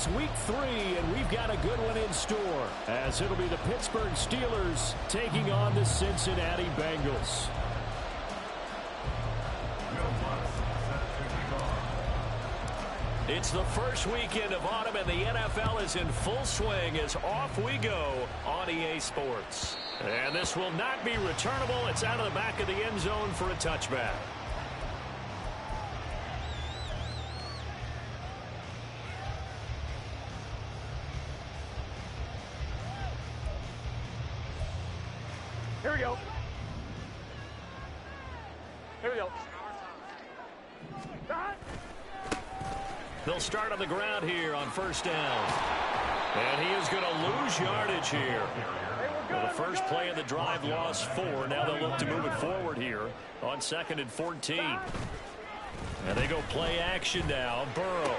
It's week 3, and we've got a good one in store, as it'll be the Pittsburgh Steelers taking on the Cincinnati Bengals. It's the first weekend of autumn, and the NFL is in full swing as off we go on EA Sports. And this will not be returnable. It's out of the back of the end zone for a touchback. Here we go. Here we go. They'll start on the ground here on first down. And he is going to lose yardage here. Well, the first play of the drive lost 4. Now they'll look to move it forward here on 2nd and 14. And they go play action now. Burrow.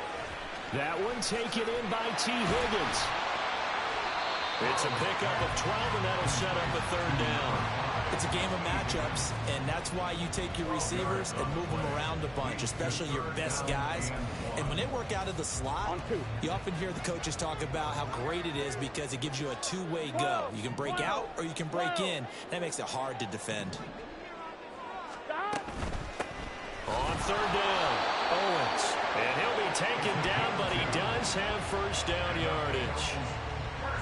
That one taken in by T. Higgins. It's a pickup of 12, and that'll set up a 3rd down. It's a game of matchups, and that's why you take your receivers and move them around a bunch, especially your best guys. And when they work out of the slot, you often hear the coaches talk about how great it is because it gives you a two-way go. You can break out or you can break in. That makes it hard to defend. On 3rd down, Owens. And he'll be taken down, but he does have first down yardage.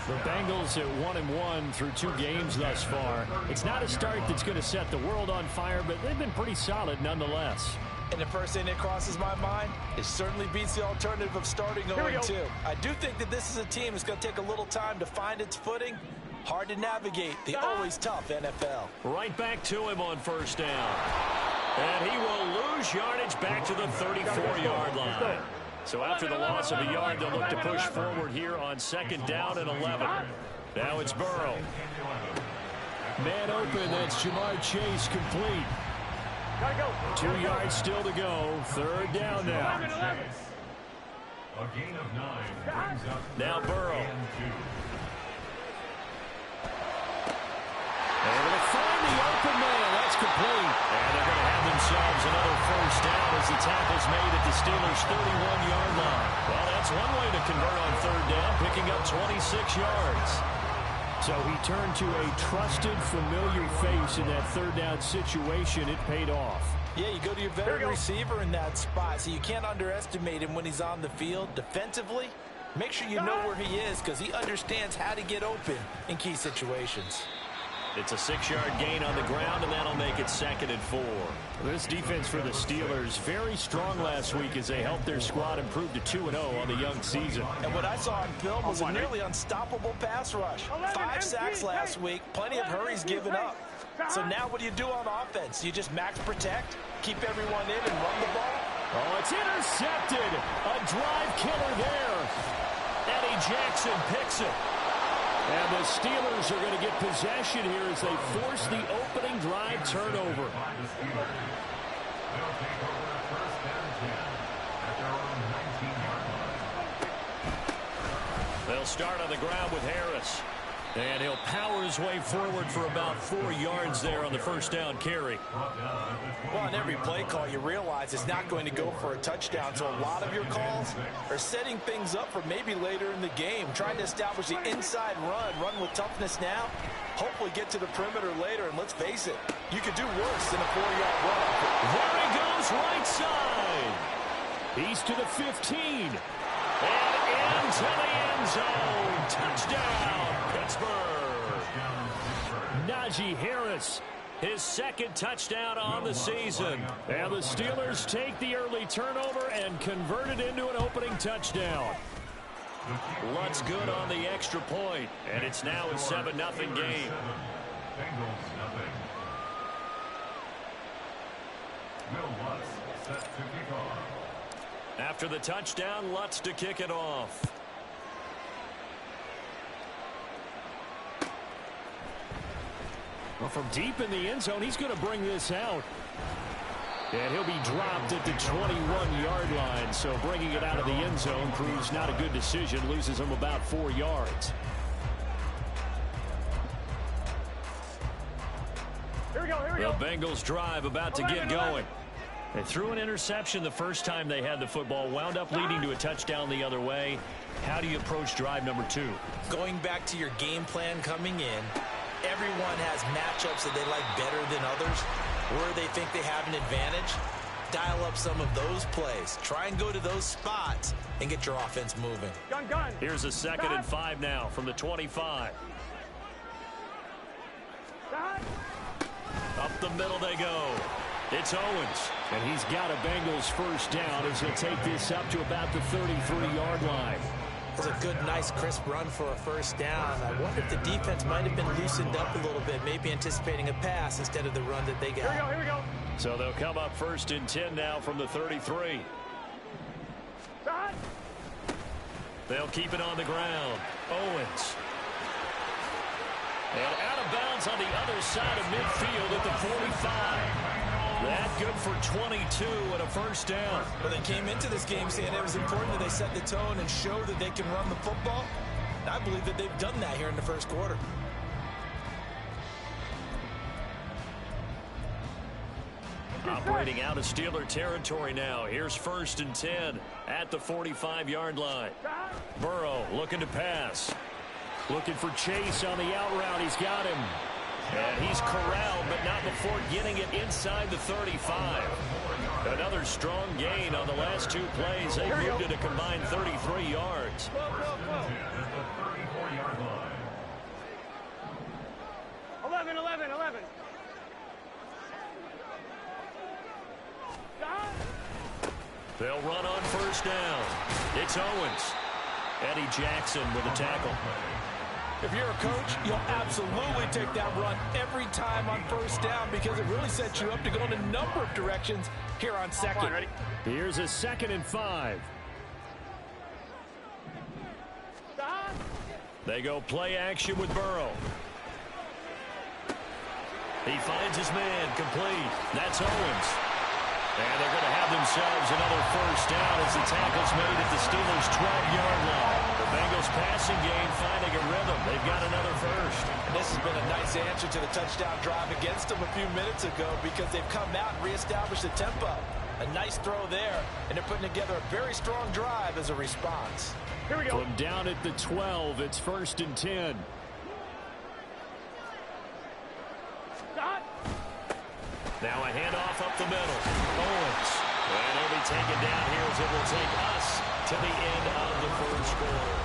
The Bengals at 1-1 through 2 games thus far. It's not a start that's going to set the world on fire, but they've been pretty solid nonetheless. And the first thing that crosses my mind, it certainly beats the alternative of starting 0-2. I do think that this is a team that's going to take a little time to find its footing. Hard to navigate the always tough NFL. Right back to him on first down. And he will lose yardage back to the 34-yard line. So after the loss of a yard, they'll look to push forward here on 2nd down and 11. Now it's Burrow. Man open, that's Jamar Chase complete. 2 yards still to go. 3rd down now. Now Burrow. They're going to find the open man. That's complete. And they're going to have themselves another first down as the tackle's made at the Steelers' 31-yard line. Well, that's one way to convert on 3rd down, picking up 26 yards. So he turned to a trusted, familiar face in that 3rd down situation. It paid off. Yeah, you go to your veteran receiver in that spot, so you can't underestimate him when he's on the field. Defensively, make sure you know where he is because he understands how to get open in key situations. It's a 6-yard gain on the ground, and that'll make it 2nd and 4. This defense for the Steelers, very strong last week as they helped their squad improve to 2-0 on the young season. And what I saw on film was a nearly unstoppable pass rush. 5 sacks last week, plenty of hurries given up. So now what do you do on offense? You just max protect, keep everyone in, and run the ball? Oh, it's intercepted. A drive killer there. Eddie Jackson picks it. And the Steelers are going to get possession here as they force the opening drive turnover. They'll start on the ground with Harris. And he'll power his way forward for about 4 yards there on the first down carry. Well, on every play call, you realize it's not going to go for a touchdown. So a lot of your calls are setting things up for maybe later in the game, trying to establish the inside run with toughness now, hopefully get to the perimeter later. And let's face it, you could do worse than a 4-yard run. There he goes, right side. He's to the 15. And into the end zone. Touchdown, Pittsburgh. Najee Harris, his 2nd touchdown on the season. And the Steelers take the early turnover and convert it into an opening touchdown. Lutz good on the extra point, and it's now a 7-0 game. After the touchdown, Lutz to kick it off. Well, from deep in the end zone, he's going to bring this out. And he'll be dropped at the 21-yard line. So bringing it out of the end zone proves not a good decision. Loses him about 4 yards. Here we go, here we go. The Bengals drive about to get going. They threw an interception the first time they had the football, wound up leading to a touchdown the other way. How do you approach drive number 2? Going back to your game plan coming in, everyone has matchups that they like better than others, where they think they have an advantage. Dial up some of those plays. Try and go to those spots and get your offense moving. Gun. Here's a 2nd and 5 now from the 25. Up the middle they go. It's Owens. And he's got a Bengals first down as he'll take this up to about the 33-yard line. It's a good, nice, crisp run for a first down. I wonder if the defense might have been loosened up a little bit, maybe anticipating a pass instead of the run that they got. Here we go. So they'll come up 1st and 10 now from the 33. They'll keep it on the ground. Owens. And out of bounds on the other side of midfield at the 45. That good for 22 and a first down. Well, they came into this game saying it was important that they set the tone and show that they can run the football. And I believe that they've done that here in the first quarter. Operating out of Steeler territory now. Here's 1st and 10 at the 45-yard line. Burrow looking to pass. Looking for Chase on the out route. He's got him. And he's corralled, but not before getting it inside the 35. Another strong gain on the last 2 plays. They moved it a combined 33 yards. 11. They'll run on first down. It's Owens. Eddie Jackson with a tackle. If you're a coach, you'll absolutely take that run every time on first down because it really sets you up to go in a number of directions here on 2nd. Ready? Here's a 2nd and 5. They go play action with Burrow. He finds his man complete. That's Owens. And they're going to have themselves another first down as the tackle's made at the Steelers' 12-yard line. The Bengals passing game finding a rhythm. They've got another first. And this has been a nice answer to the touchdown drive against them a few minutes ago because they've come out and reestablished the tempo. A nice throw there, and they're putting together a very strong drive as a response. Here we go. From down at the 12, it's 1st and 10. Now a handoff up the middle. Owens. And he'll be taken down here as it will take us to the end of the first quarter.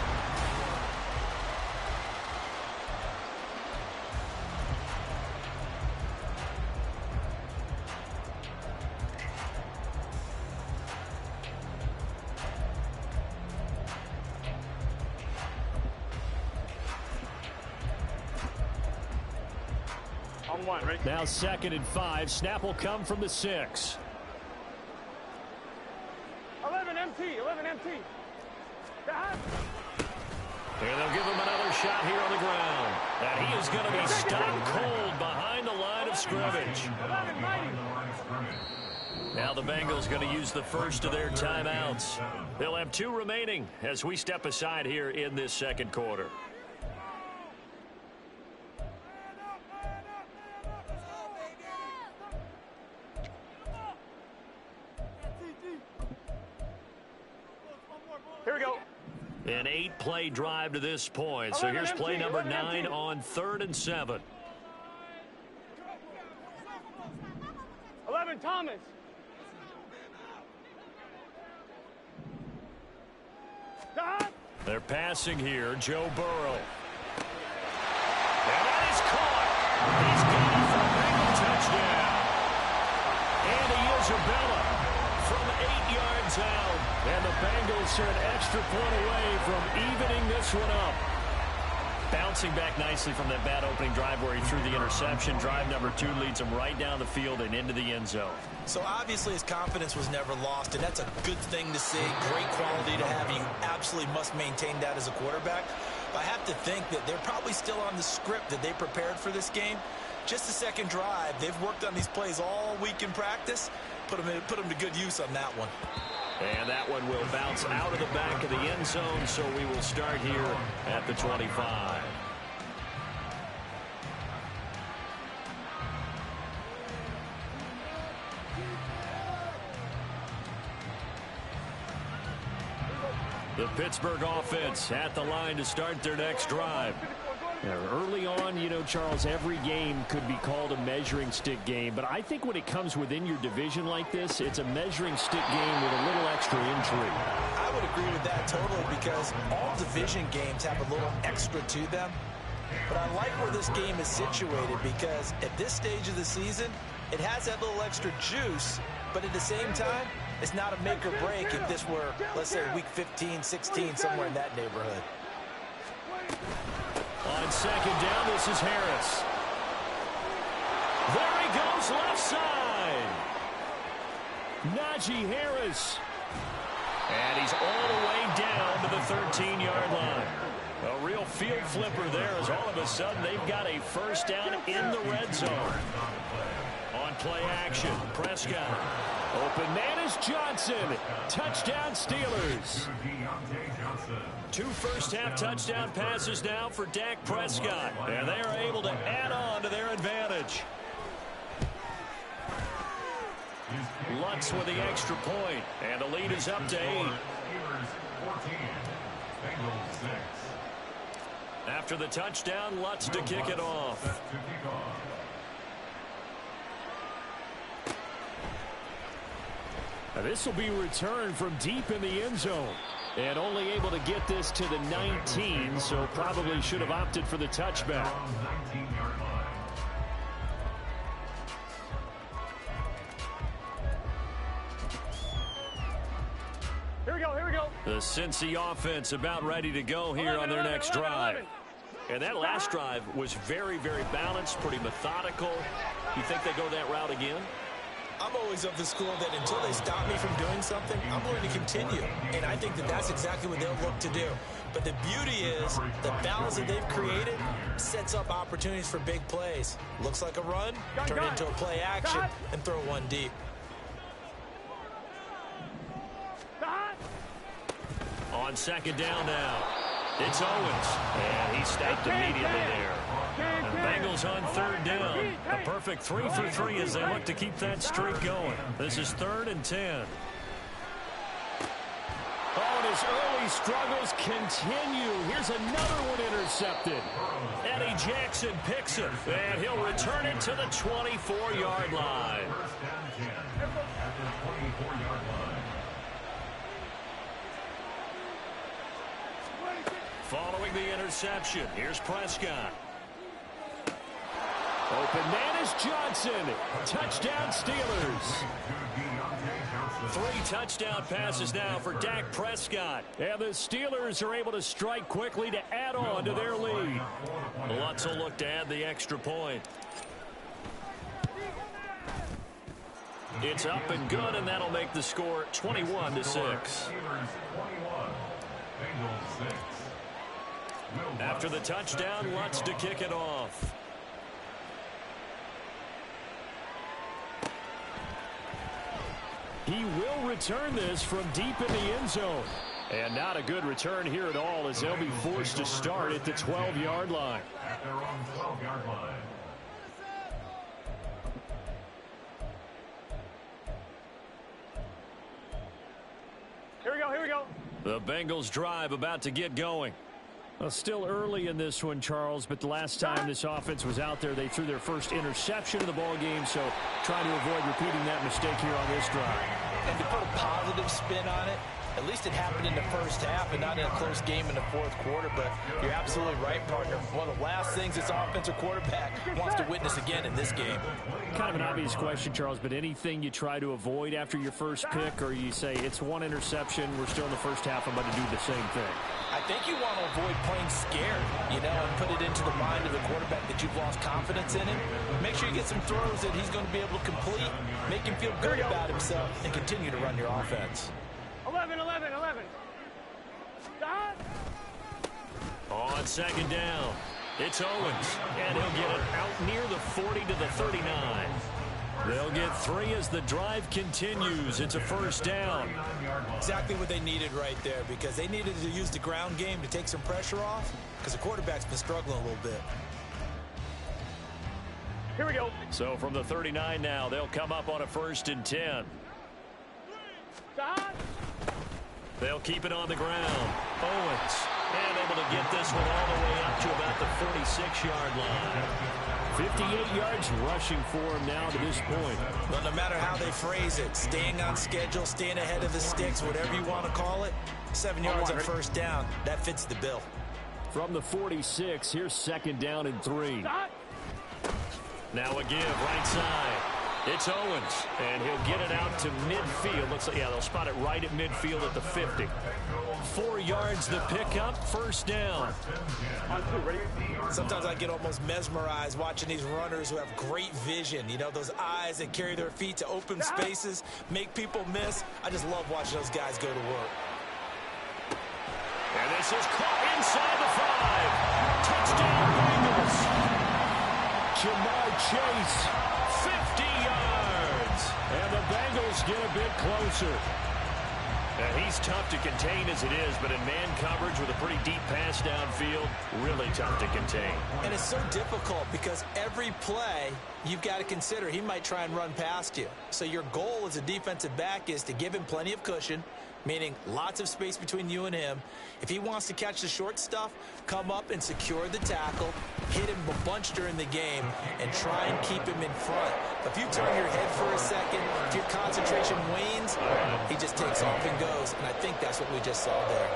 On 1, ready? Now 2nd and 5. Snap will come from the 6. 11 MT. And they'll give him another shot here on the ground. And he is going to be stopped cold behind the line of scrimmage. Now the Bengals going to use the first of their timeouts. They'll have 2 remaining as we step aside here in this second quarter. Here we go. An 8-play drive to this point. So here's play number 9 on 3rd and 7. 11 Thomas. They're passing here. Joe Burrow. And that is caught. He's got it for a Bengal touchdown. Andy Isabella from 8 yards out. And the Bengals are an extra point away from evening this one up. Bouncing back nicely from that bad opening drive where he threw the interception. Drive number 2 leads him right down the field and into the end zone. So obviously his confidence was never lost, and that's a good thing to see. Great quality to have. You absolutely must maintain that as a quarterback. But I have to think that they're probably still on the script that they prepared for this game. Just the second drive. They've worked on these plays all week in practice. Put them to good use on that one. And that one will bounce out of the back of the end zone, so we will start here at the 25. The Pittsburgh offense at the line to start their next drive. Early on, you know, Charles, every game could be called a measuring stick game, but I think when it comes within your division like this, it's a measuring stick game with a little extra intrigue. I would agree with that totally, because all division games have a little extra to them. But I like where this game is situated, because at this stage of the season, it has that little extra juice, but at the same time, it's not a make or break if this were, let's say, week 15, 16, somewhere in that neighborhood. On second down, this is Harris. There he goes, left side. Najee Harris. And he's all the way down to the 13-yard line. A real field flipper there, as all of a sudden they've got a first down in the red zone. On play action, Prescott. Open man is Johnson. Touchdown Steelers. 2 first-half touchdown passes now for Dak Prescott. And they are able to add on to their advantage. Lutz with the extra point. And the lead is up to 8. After the touchdown, Lutz to kick it off. Now this will be returned from deep in the end zone. And only able to get this to the 19, so probably should have opted for the touchback. Here we go, here we go. The Cincy offense about ready to go here on their next drive. And that last drive was very, very balanced, pretty methodical. You think they go that route again? I'm always of the school that until they stop me from doing something, I'm going to continue. And I think that that's exactly what they'll look to do. But the beauty is the balance that they've created sets up opportunities for big plays. Looks like a run, turn into a play action, and throw one deep. On second down now, it's Owens. And he stopped immediately there. And the Bengals on third down. A perfect 3 for 3 as they look to keep that streak going. This is 3rd and 10. Oh, and his early struggles continue. Here's another one intercepted. Eddie Jackson picks it, and he'll return it to the 24-yard line. Following the interception, here's Prescott. Open man is Johnson. Touchdown Steelers. 3 touchdown passes now for Dak Prescott. And the Steelers are able to strike quickly to add on to their lead. Lutz will look to add the extra point. It's up and good, and that'll make the score 21-6. After the touchdown, Lutz to kick it off. He will return this from deep in the end zone. And not a good return here at all, as they'll be forced to start at the 12-yard line. At their own 12-yard line. Here we go, here we go. The Bengals drive about to get going. Well, still early in this one, Charles, but the last time this offense was out there, they threw their first interception of the ball game, so trying to avoid repeating that mistake here on this drive. And to put a positive spin on it, at least it happened in the first half and not in a close game in the fourth quarter. But you're absolutely right, partner. One of the last things this offensive quarterback wants to witness again in this game. Kind of an obvious question, Charles, but anything you try to avoid after your first pick, or you say it's one interception, we're still in the first half, I'm about to do the same thing? I think you want to avoid playing scared, you know, and put it into the mind of the quarterback that you've lost confidence in him. Make sure you get some throws that he's going to be able to complete, make him feel good about himself, and continue to run your offense. 11. On second down, it's Owens, and he'll get it out near the 40 to the 39. They'll get 3 as the drive continues. It's a first down. Exactly what they needed right there, because they needed to use the ground game to take some pressure off, because the quarterback's been struggling a little bit. Here we go. So from the 39 now, they'll come up on a 1st and 10. They'll keep it on the ground. Owens, and able to get this one all the way up to about the 46-yard line. 58 yards rushing for him now to this point. Well, no matter how they phrase it, staying on schedule, staying ahead of the sticks, whatever you want to call it, 7 yards on first down, that fits the bill. From the 46, here's 2nd down and 3. Now a give, right side. It's Owens, and he'll get it out to midfield. Looks like, yeah, they'll spot it right at midfield at the 50. 4 yards the pickup, first down. Sometimes I get almost mesmerized watching these runners who have great vision. You know, those eyes that carry their feet to open spaces, make people miss. I just love watching those guys go to work. And this is caught inside the 5. Touchdown Bengals. Jamar Chase. 50 yards. And the Bengals get a bit closer. And he's tough to contain as it is, but in man coverage with a pretty deep pass downfield, really tough to contain. And it's so difficult because every play you've got to consider he might try and run past you. So your goal as a defensive back is to give him plenty of cushion, meaning lots of space between you and him. If he wants to catch the short stuff, come up and secure the tackle, hit him a bunch during the game, and try and keep him in front. If you turn your head for a second, if your concentration wanes, he just takes off and goes, and I think that's what we just saw there.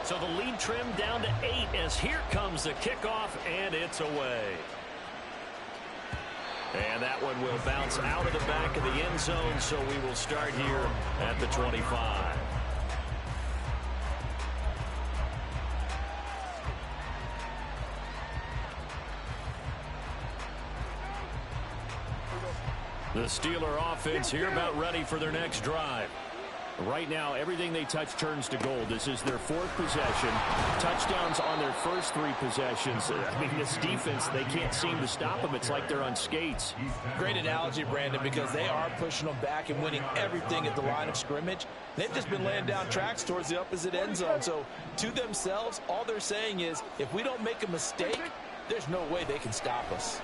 So the lead trimmed down to 8 as here comes the kickoff, and it's away. And that one will bounce out of the back of the end zone, so we will start here at the 25. The Steeler offense here about ready for their next drive. Right now, everything they touch turns to gold. This is their 4th possession. Touchdowns on their first 3 possessions. I mean, this defense, they can't seem to stop them. It's like they're on skates. Great analogy, Brandon, because they are pushing them back and winning everything at the line of scrimmage. They've just been laying down tracks towards the opposite end zone. So, to themselves, all they're saying is, if we don't make a mistake, there's no way they can stop us.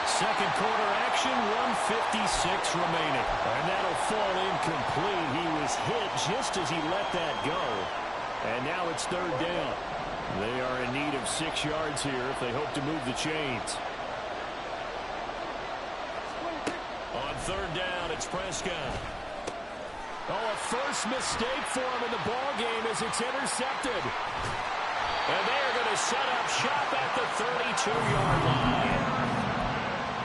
Second quarter action, 1:56 remaining. And that'll fall incomplete. He was hit just as he let that go. And now it's 3rd down. They are in need of 6 yards here if they hope to move the chains. On 3rd down, it's Prescott. Oh, a first mistake for him in the ballgame as it's intercepted. And they are going to set up shop at the 32-yard line.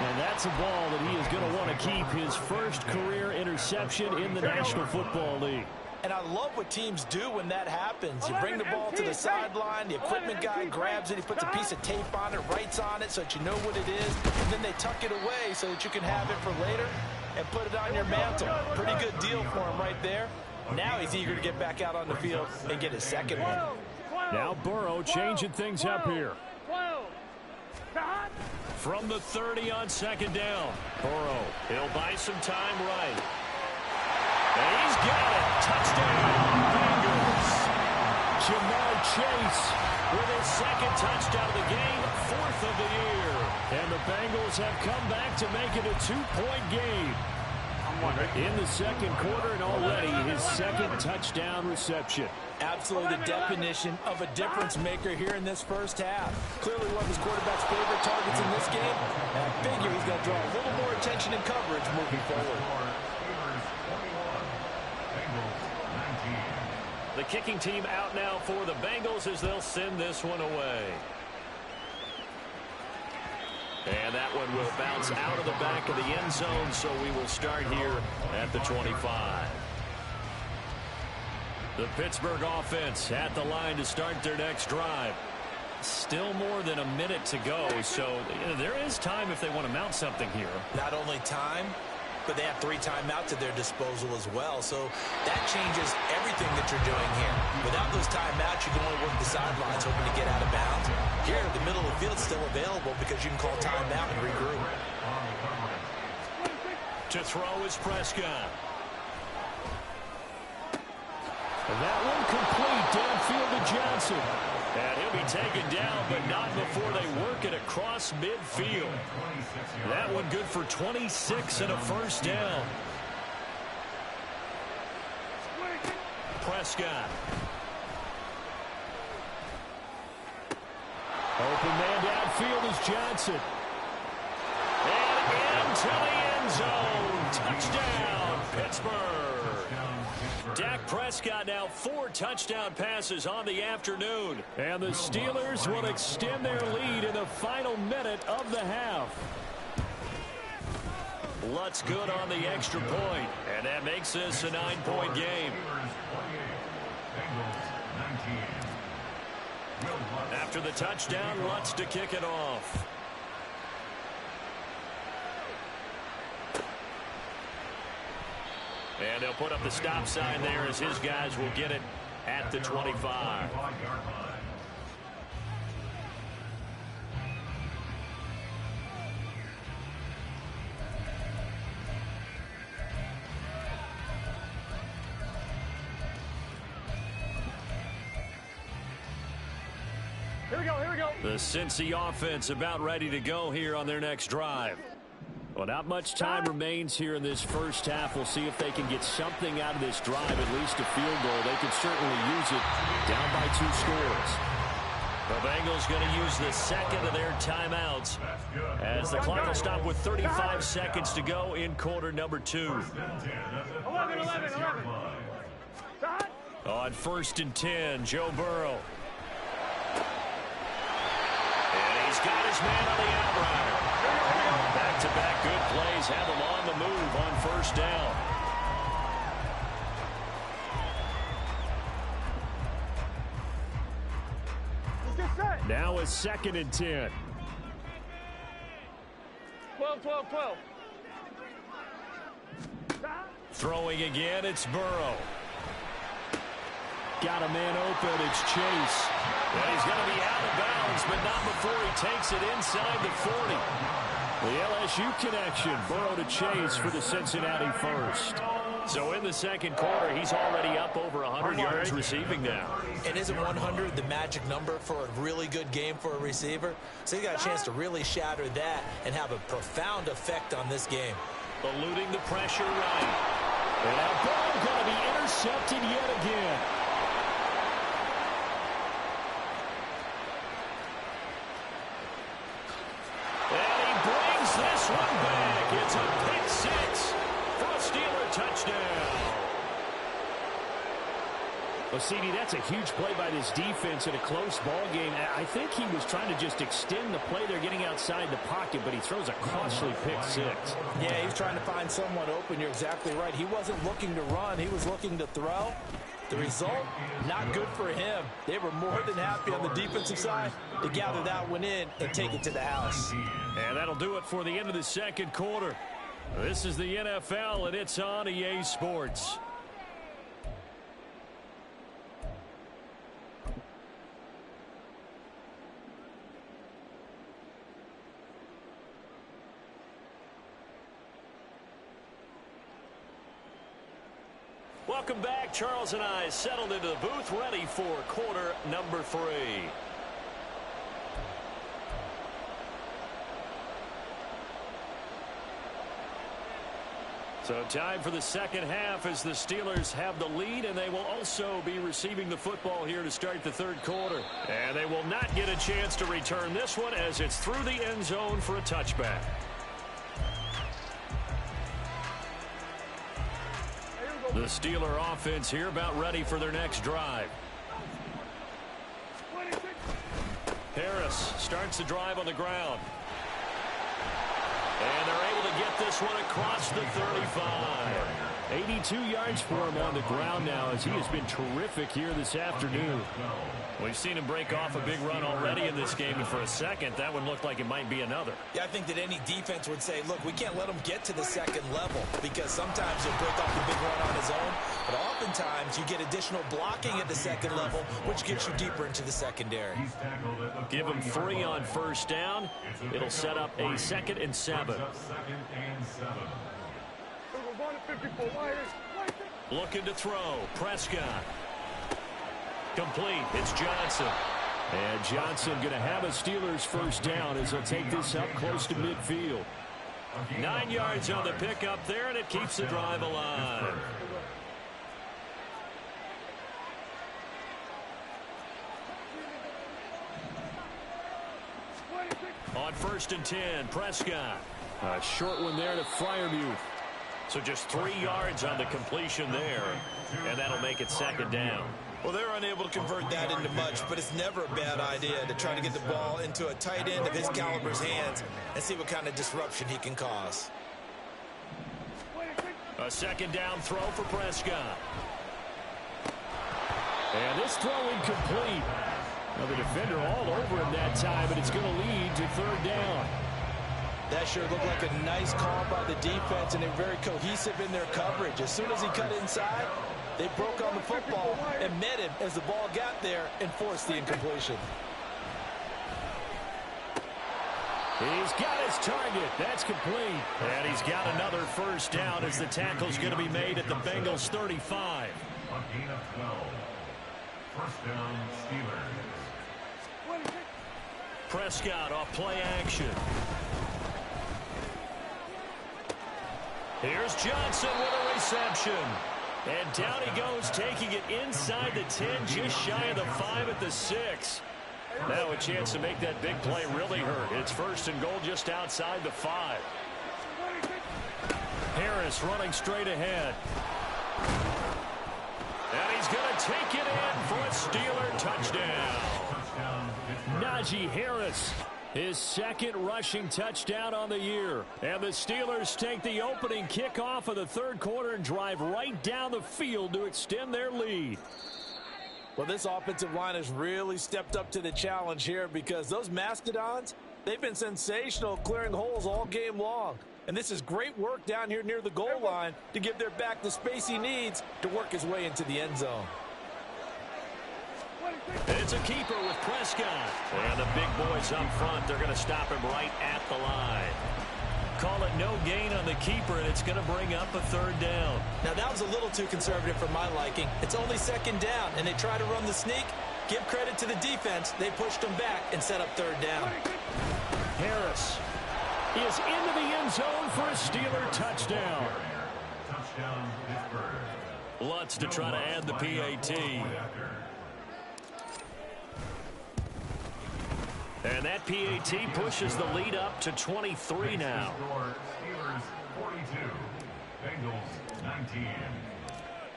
And that's a ball that he is going to want to keep, his first career interception in the National Football League. And I love what teams do when that happens. You bring the ball to the sideline, the equipment guy grabs it, he puts a piece of tape on it, writes on it so that you know what it is, and then they tuck it away so that you can have it for later and put it on your mantle. Pretty good deal for him right there. Now he's eager to get back out on the field and get his second one. Now Burrow changing things up here. From the 30 on 2nd down. Burrow, he'll buy some time right. And he's got it. Touchdown, Bengals. Jamar Chase with his 2nd touchdown of the game, 4th of the year. And the Bengals have come back to make it a 2-point game. In the 2nd quarter, and already his 2nd touchdown reception. Absolutely the definition of a difference maker here in this first half. Clearly one of his quarterback's favorite targets in this game. And I figure he's going to draw a little more attention and coverage moving forward. The kicking team out now for the Bengals as they'll send this one away. And that one will bounce out of the back of the end zone, so we will start here at the 25. The Pittsburgh offense at the line to start their next drive. Still more than a minute to go, so there is time if they want to mount something here. Not only time, but they have 3 timeouts at their disposal as well, so that changes everything that you're doing here. Without those timeouts, you can only work the sidelines hoping to get out of bounds. Here, the middle of the field is still available because you can call timeout and regroup. To throw is Prescott. And that one complete downfield to Johnson. And he'll be taken down, but not before they work it across midfield. That one good for 26 and a first down. Prescott. Open man downfield is Johnson. And into the end zone. Touchdown, Pittsburgh. Dak Prescott now 4 touchdown passes on the afternoon. And the Steelers will extend their lead in the final minute of the half. Lutz good on the extra point. And that makes this a 9-point game. After the touchdown, Lutz to kick it off. And they'll put up the stop sign there as his guys will get it at the 25. Here we go, here we go. The Cincy offense about ready to go here on their next drive. Well, not much time remains here in this first half. We'll see if they can get something out of this drive, at least a field goal. They could certainly use it down by 2 scores. The Bengals going to use the second of their timeouts as the clock will stop with 35 seconds to go in quarter number 2. 11. On 1st and 10, Joe Burrow. And he's got his man on the outrider. Back-to-back good plays have him on the move on 1st down. Now a 2nd and 10. 12. Throwing again, it's Burrow. Got a man open, it's Chase. And he's going to be out of bounds, but not before he takes it inside the 40. The LSU connection, Burrow to Chase for the Cincinnati first. So in the second quarter, he's already up over 100 yards receiving now. And isn't 100 the magic number for a really good game for a receiver? So he got a chance to really shatter that and have a profound effect on this game. Eluding the pressure right. And now Burrow going to be intercepted yet again. This one back. It's a pick 6 for a Steeler touchdown. Well, CD, that's a huge play by this defense in a close ball game. I think he was trying to just extend the play. They're getting outside the pocket, but he throws a costly pick 6. Yeah, he's trying to find someone open. You're exactly right. He wasn't looking to run. He was looking to throw. The result, not good for him. They were more than happy on the defensive side to gather that one in and take it to the house. And that'll do it for the end of the second quarter. This is the NFL, and it's on EA Sports. Welcome back. Charles and I settled into the booth, ready for quarter number 3. So time for the second half as the Steelers have the lead, and they will also be receiving the football here to start the third quarter. And they will not get a chance to return this one as it's through the end zone for a touchback. The Steeler offense here about ready for their next drive. Harris starts the drive on the ground. And they're able to get this one across the 35. 82 yards for him on the ground now as he has been terrific here this afternoon. We've seen him break off a big run already in this game, and for a second, that one looked like it might be another. Yeah, I think that any defense would say, look, we can't let him get to the second level because sometimes he'll break off the big run on his own, but oftentimes you get additional blocking at the second level, which gets you deeper into the secondary. Give him 3 on 1st down. It'll set up a 2nd and 7. Looking to throw. Prescott. Complete. It's Johnson. And Johnson going to have a Steelers first down as he'll take this up close to midfield. 9 yards on the pickup there, and it keeps the drive alive. On 1st and 10, Prescott. A short one there to Freiermuth. So just 3 yards on the completion there, and that'll make it 2nd down. Well, they're unable to convert that into much, but it's never a bad idea to try to get the ball into a tight end of his caliber's hands and see what kind of disruption he can cause. A 2nd down throw for Prescott. And this throw incomplete. Well, the defender all over him that time, and it's going to lead to 3rd down. That sure looked like a nice call by the defense, and they're very cohesive in their coverage. As soon as he cut inside, they broke on the football and met him as the ball got there and forced the incompletion. He's got his target. That's complete. And he's got another 1st down as the tackle's going to be made at the Bengals 35. A gain of 12. 1st down, Steelers. Prescott off play action. Here's Johnson with a reception. And down he goes, taking it inside the 10, just shy of the 5 at the 6. Now a chance to make that big play really hurt. It's 1st and goal just outside the 5. Harris running straight ahead. And he's going to take it in for a Steeler touchdown. Najee Harris, his 2nd rushing touchdown on the year. And the Steelers take the opening kickoff of the 3rd quarter and drive right down the field to extend their lead. Well, this offensive line has really stepped up to the challenge here because those Mastodons, they've been sensational clearing holes all game long. And this is great work down here near the goal line to give their back the space he needs to work his way into the end zone. It's a keeper with Prescott. And the big boys up front, they're going to stop him right at the line. Call it no gain on the keeper, and it's going to bring up a 3rd down. Now, that was a little too conservative for my liking. It's only 2nd down, and they try to run the sneak. Give credit to the defense. They pushed them back and set up 3rd down. Harris is into the end zone for a Steeler touchdown. Touchdown, Pittsburgh. Lutz to try to add the PAT. And that PAT pushes the lead up to 23 now. Steelers 42, Bengals 19.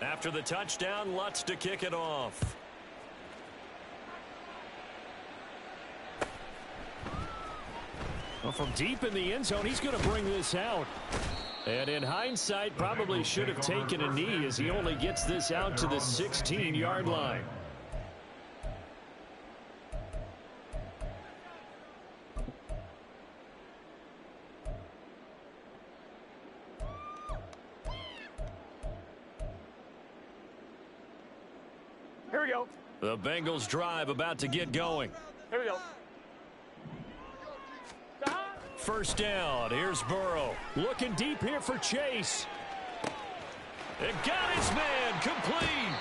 After the touchdown, Lutz to kick it off. Well, from deep in the end zone, he's going to bring this out. And in hindsight, probably should have taken a knee as he only gets this out to the 16-yard line. Here we go. The Bengals drive about to get going. Here we go. 1st down. Here's Burrow. Looking deep here for Chase. It got his man complete.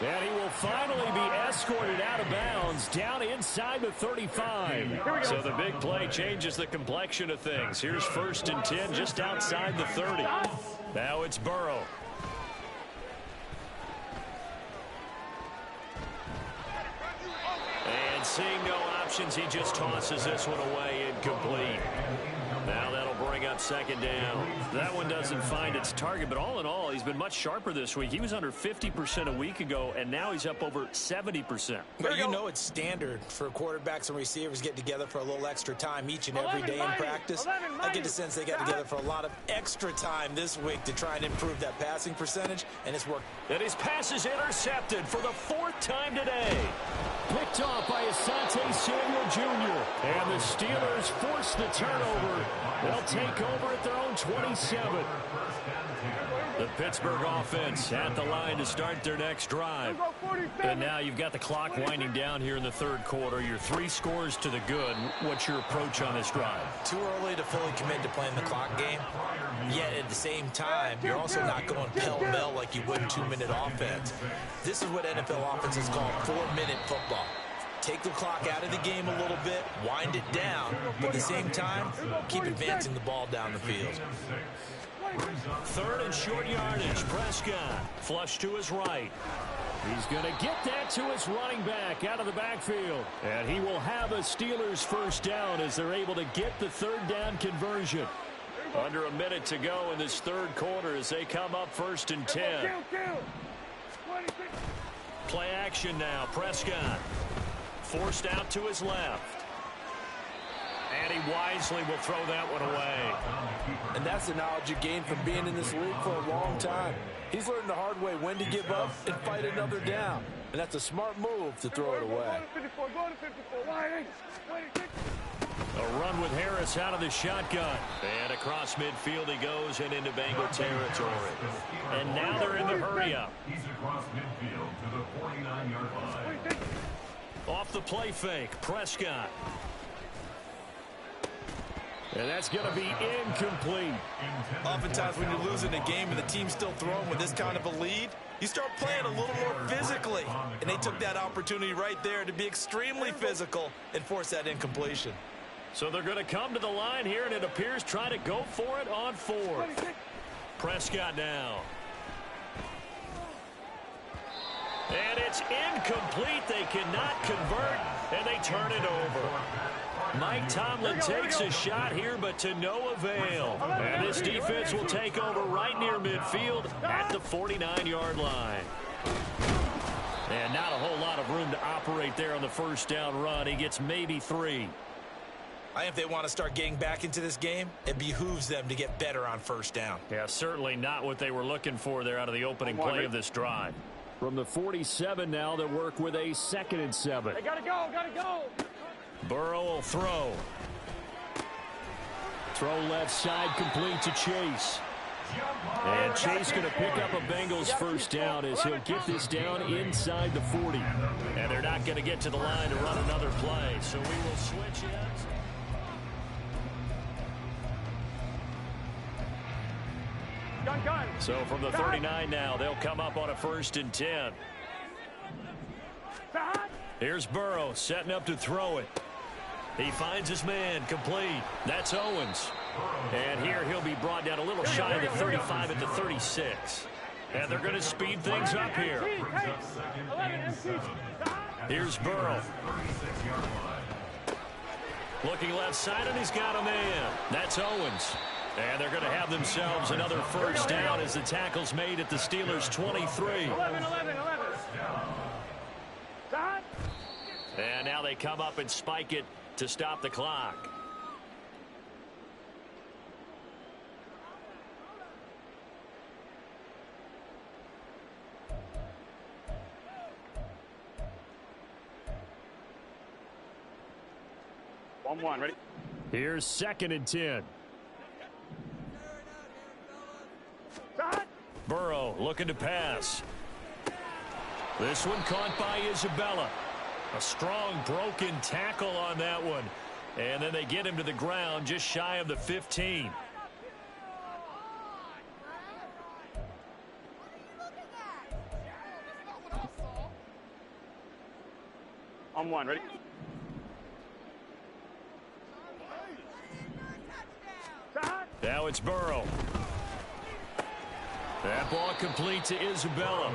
And he will finally be escorted out of bounds down inside the 35. So the big play changes the complexion of things. Here's 1st and 10 just outside the 30. Now it's Burrow. And seeing no options, he just tosses this one away incomplete. Now that'll bring up 2nd down. That one doesn't find its target, but all in all, he's been much sharper this week. He was under 50% a week ago, and now he's up over 70%. But you know it's standard for quarterbacks and receivers getting together for a little extra time each and every day in practice. I get the sense they got together for a lot of extra time this week to try and improve that passing percentage, and it's worked. And his pass is intercepted for the 4th time today. Picked off by Asante Samuel Jr. And the Steelers force the turnover. They'll take over at their own 27. The Pittsburgh offense at the line to start their next drive. And now you've got the clock winding down here in the 3rd quarter. You're 3 scores to the good. What's your approach on this drive? Too early to fully commit to playing the clock game. Yet at the same time, you're also not going pell-mell like you would 2-minute offense. This is what NFL offenses call 4-minute football. Take the clock out of the game a little bit, wind it down, but at the same time, keep advancing the ball down the field. 3rd and short yardage. Prescott flush to his right. He's going to get that to his running back out of the backfield. And he will have a Steelers first down as they're able to get the third down conversion. Under a minute to go in this third quarter as they come up 1st and 10. Play action now. Prescott forced out to his left. And he wisely will throw that one away. And that's the knowledge you gain from being in this league for a long time. He's learned the hard way when to give up and fight another down. And that's a smart move to throw it away. A run with Harris out of the shotgun. And across midfield he goes and into Bengal territory. And now they're in the hurry-up. He's across midfield to the 49-yard line. Off the play fake, Prescott. And that's going to be incomplete. Oftentimes when you're losing a game and the team's still throwing with this kind of a lead, you start playing a little more physically. And they took that opportunity right there to be extremely physical and force that incompletion. So they're going to come to the line here, and it appears try to go for it on 4th. Prescott now. And it's incomplete. They cannot convert, and they turn it over. Mike Tomlin takes a shot here, but to no avail. And this defense will take over right near midfield at the 49-yard line. And not a whole lot of room to operate there on the first down run. He gets maybe 3. I think if they want to start getting back into this game, it behooves them to get better on first down. Yeah, certainly not what they were looking for there out of the opening play of this drive. From the 47 now, they'll work with a 2nd and 7. They gotta go, gotta go. Burrow will throw. Throw left side complete to Chase. And Chase going to pick up a Bengals first down as he'll get this down inside the 40. And they're not going to get to the line to run another play, so we will switch it. Gun. So from the 39 now, they'll come up on a 1st and 10. Here's Burrow setting up to throw it. He finds his man complete. That's Owens. And here he'll be brought down a little shy of the 35 at the 36. And they're going to speed things up here. Here's Burrow. Looking left side, and he's got a man. That's Owens. And they're going to have themselves another first down as the tackle's made at the Steelers' 23. 11. And now they come up and spike it to stop the clock. One, ready? Here's 2nd and 10. Burrow looking to pass. This one caught by Isabella. A strong broken tackle on that one. And then they get him to the ground just shy of the 15. On 1, ready? Now it's Burrow. That ball complete to Isabella.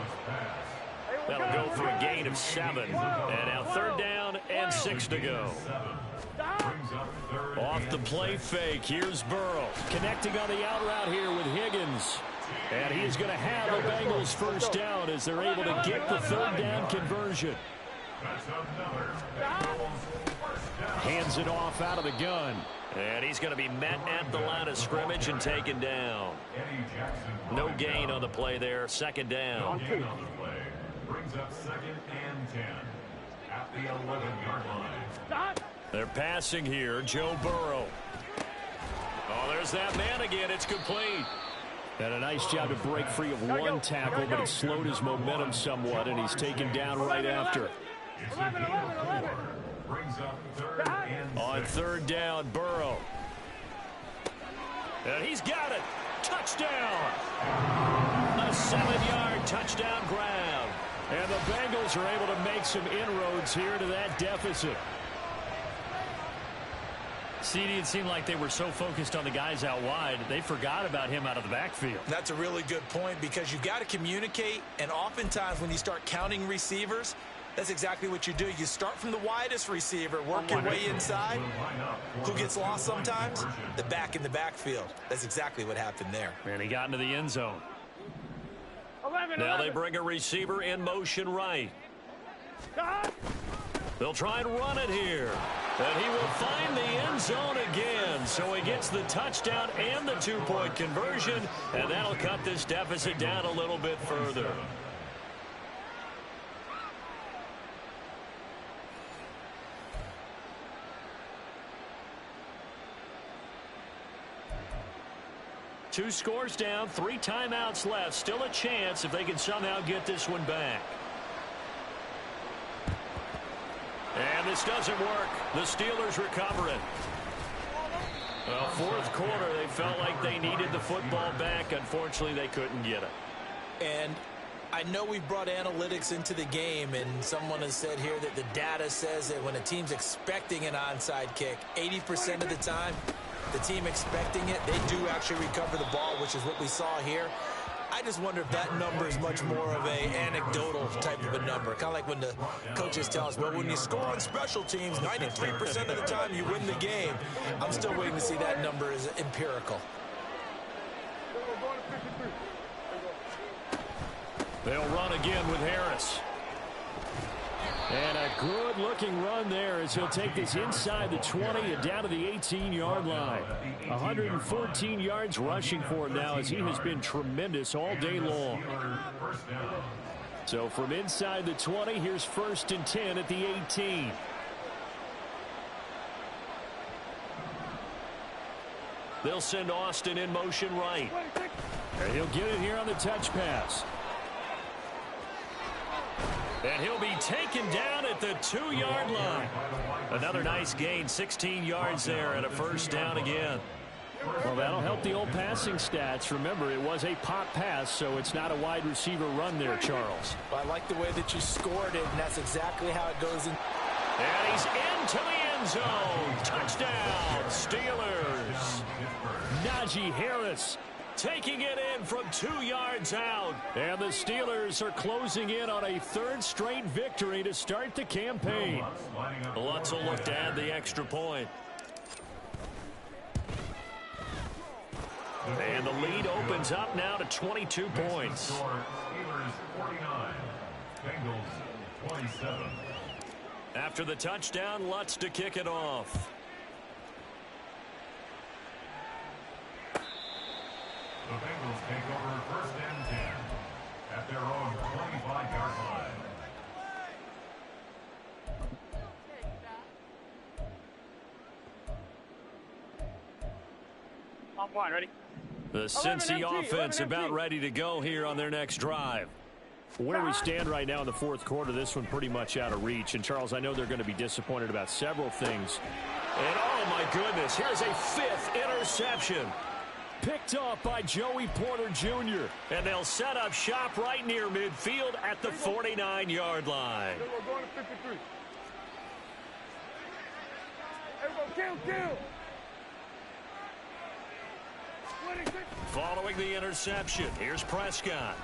That'll go for a gain of 7. And now 3rd down and 6 to go. Off the play fake, here's Burrow. Connecting on the out route here with Higgins. And he is going to have the Bengals first down as they're able to get the 3rd down conversion. Hands it off out of the gun. And he's going to be met at the line of scrimmage and taken down. No gain on the play there. 2nd down. Brings up 2nd and 10 at the 11-yard line. They're passing here. Joe Burrow. Oh, there's that man again. It's complete. And a nice job to break free of one tackle, but it slowed his momentum somewhat, and he's taken down right after. 11. Brings up 3rd and 6. On 3rd down, Burrow. And he's got it. Touchdown. A 7-yard touchdown grab. And the Bengals are able to make some inroads here to that deficit. CD, it seemed like they were so focused on the guys out wide, they forgot about him out of the backfield. That's a really good point because you've got to communicate, and oftentimes when you start counting receivers, that's exactly what you do. You start from the widest receiver, work your way inside. Who gets lost sometimes? The back in the backfield. That's exactly what happened there. And he got into the end zone. 11, Now 11. they bring a receiver in motion right. They'll try and run it here. And he will find the end zone again. So he gets the touchdown and the two-point conversion. And that'll cut this deficit down a little bit further. Two scores down, 3 timeouts left. Still a chance if they can somehow get this one back. And this doesn't work. The Steelers recover it. Well, fourth quarter, they felt like they needed the football back. Unfortunately, they couldn't get it. And I know we brought analytics into the game, and someone has said here that the data says that when a team's expecting an onside kick, 80% of the time, the team expecting it, they do actually recover the ball, which is what we saw here. I just wonder if that number is much more of a anecdotal type of a number. Kind of like when the coaches tell us, well, when you score on special teams, 93% of the time you win the game. I'm still waiting to see that number is empirical. They'll run again with Harris. And a good-looking run there as he'll take this inside the 20 and down to the 18-yard line. 114 yards rushing for him now as he has been tremendous all day long. So from inside the 20, here's 1st and 10 at the 18. They'll send Austin in motion right. And he'll get it here on the touch pass. And he'll be taken down at the 2-yard line. Another nice gain, 16 yards there and a first down again. Well, that'll help the old passing stats. Remember, it was a pop pass, so it's not a wide receiver run there, Charles. Well, I like the way that you scored it, and that's exactly how it goes in. And he's into the end zone. Touchdown, Steelers. Najee Harris taking it in from 2 yards out. And the Steelers are closing in on a 3rd straight victory to start the campaign. Lutz will look to add the extra point. And the lead opens up now to 22 points. Steelers 49, Bengals 27. After the touchdown, Lutz to kick it off. The Bengals take over 1st and 10 at their own 25-yard line. On one, ready? The Cincy offense about ready to go here on their next drive. Where we stand right now in the fourth quarter, this one pretty much out of reach. And, Charles, I know they're going to be disappointed about several things. And, oh, my goodness, here's a 5th interception. Picked off by Joey Porter Jr. And they'll set up shop right near midfield at the 49-yard line. We're going to 53. Everybody, kill. 26. Following the interception, here's Prescott.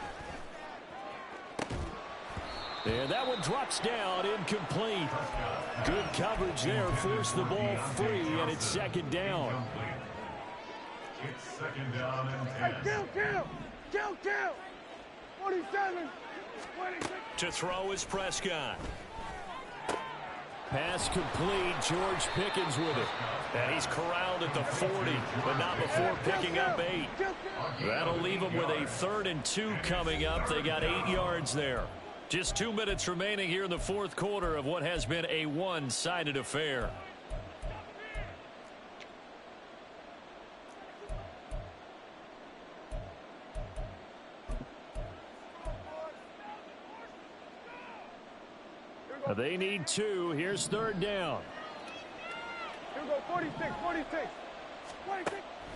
And that one drops down, incomplete. Good coverage there, forced the ball free, and it's 2nd down. It's 2nd down and 10. Hey, kill. 47. 26. To throw is Prescott. Pass complete. George Pickens with it. And he's corralled at the 40, but not before picking up 8. That'll leave them with a 3rd and 2 coming up. They got 8 yards there. Just 2 minutes remaining here in the fourth quarter of what has been a one-sided affair. They need 2. Here's 3rd down. Here we go, 46.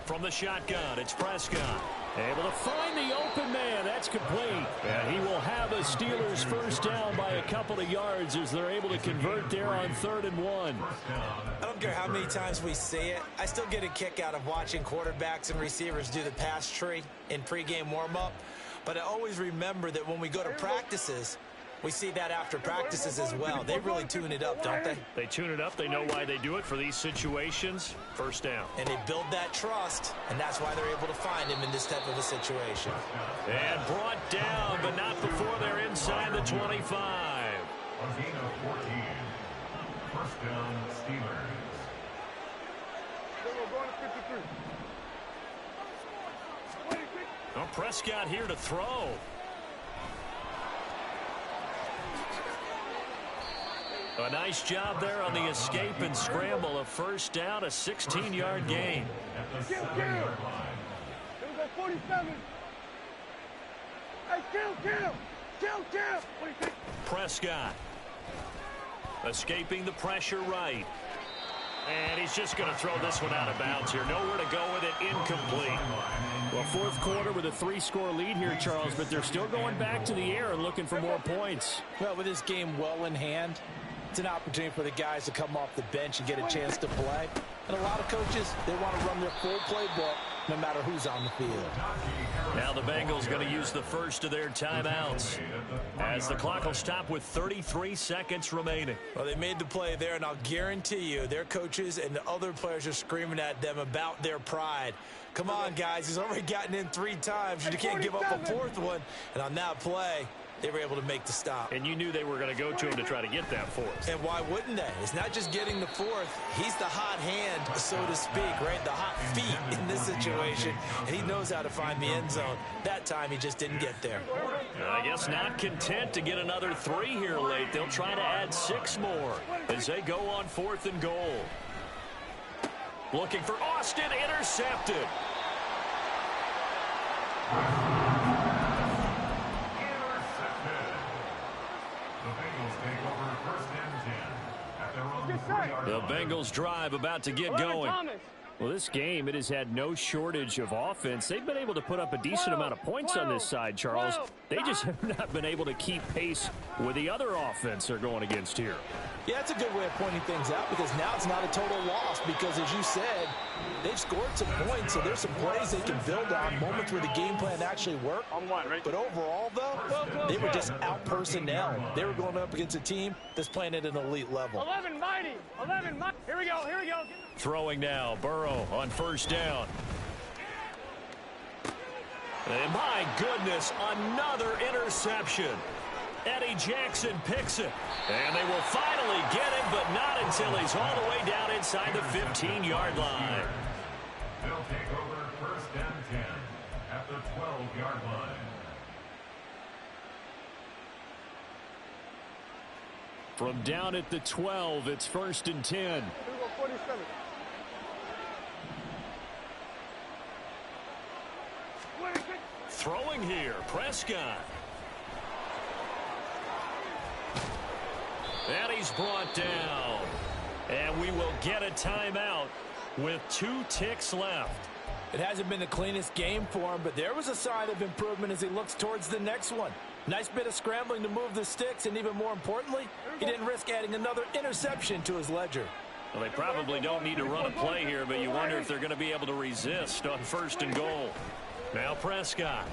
From the shotgun, it's Prescott. Able to find the open man. That's complete. And he will have a Steelers first down by a couple of yards as they're able to convert there on 3rd and 1. I don't care how many times we see it. I still get a kick out of watching quarterbacks and receivers do the pass tree in pregame warm-up. But I always remember that when we go to practices, we see that after practices as well. They really tune it up, don't they? They tune it up. They know why they do it for these situations. First down. And they build that trust, and that's why they're able to find him in this type of a situation. And brought down, but not before they're inside the 25. A gain of 14. First down, Steelers. We're going to 53. 26. Well, Prescott here to throw. A nice job there on the escape and scramble. A first down, a 16-yard gain. Kill. Here we go, 47. Hey, kill. 26. Prescott escaping the pressure right. And he's just going to throw this one out of bounds here. Nowhere to go with it. Incomplete. Well, fourth quarter with a 3-score lead here, Charles, but they're still going back to the air and looking for more points. Well, with this game well in hand, it's an opportunity for the guys to come off the bench and get a chance to play. And a lot of coaches, they want to run their full playbook no matter who's on the field. Now the Bengals going to use the first of their timeouts as the clock will stop with 33 seconds remaining. Well, they made the play there, and I'll guarantee you their coaches and the other players are screaming at them about their pride. Come on, guys. He's already gotten in 3 times. You can't give up a 4th one. And on that play, they were able to make the stop. And you knew they were going to go to him to try to get that 4th. And why wouldn't they? It's not just getting the 4th. He's the hot hand, so to speak, right? The hot feet in this situation. And he knows how to find the end zone. That time, he just didn't get there. I guess not content to get another 3 here late. They'll try to add 6 more as they go on 4th and goal. Looking for Austin, intercepted. The Bengals drive about to get going. Well, this game, it has had no shortage of offense. They've been able to put up a decent amount of points on this side, Charles. They just have not been able to keep pace with the other offense they're going against here. Yeah, that's a good way of pointing things out because now it's not a total loss because, as you said, they've scored some points, so there's some plays they can build on, moments where the game plan actually worked. But overall, though, they were just out-personnel. They were going up against a team that's playing at an elite level. 11 mighty. Here we go. Throwing now, Burrow on first down. And my goodness, another interception. Eddie Jackson picks it. And they will finally get him, but not until he's all the way down inside the 15-yard line. They'll take over first and 10 at the 12-yard line. From down at the 12, it's first and 10. Here we go, 47. 26. Throwing here, Prescott. And he's brought down. And we will get a timeout with 2 ticks left. It hasn't been the cleanest game for him, but there was a sign of improvement as he looks towards the next one. Nice bit of scrambling to move the sticks, and even more importantly, he didn't risk adding another interception to his ledger. Well, they probably don't need to run a play here, but you wonder if they're going to be able to resist on first and goal. Now Prescott.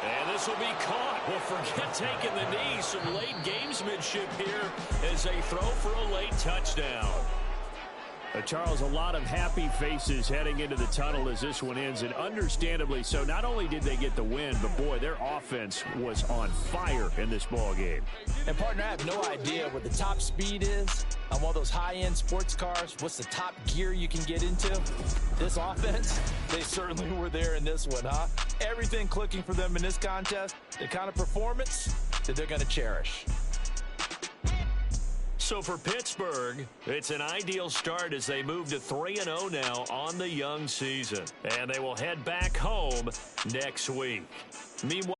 And this will be caught. Well, forget taking the knee. Some late gamesmanship here as they throw for a late touchdown. Charles, a lot of happy faces heading into the tunnel as this one ends, and understandably so. Not only did they get the win, but boy, their offense was on fire in this ball game. And partner, I have no idea what the top speed is on one of those high-end sports cars. What's the top gear you can get into? This offense, they certainly were there in this one, huh? Everything clicking for them in this contest, the kind of performance that they're going to cherish. So for Pittsburgh, it's an ideal start as they move to 3-0 now on the young season. And they will head back home next week. Meanwhile,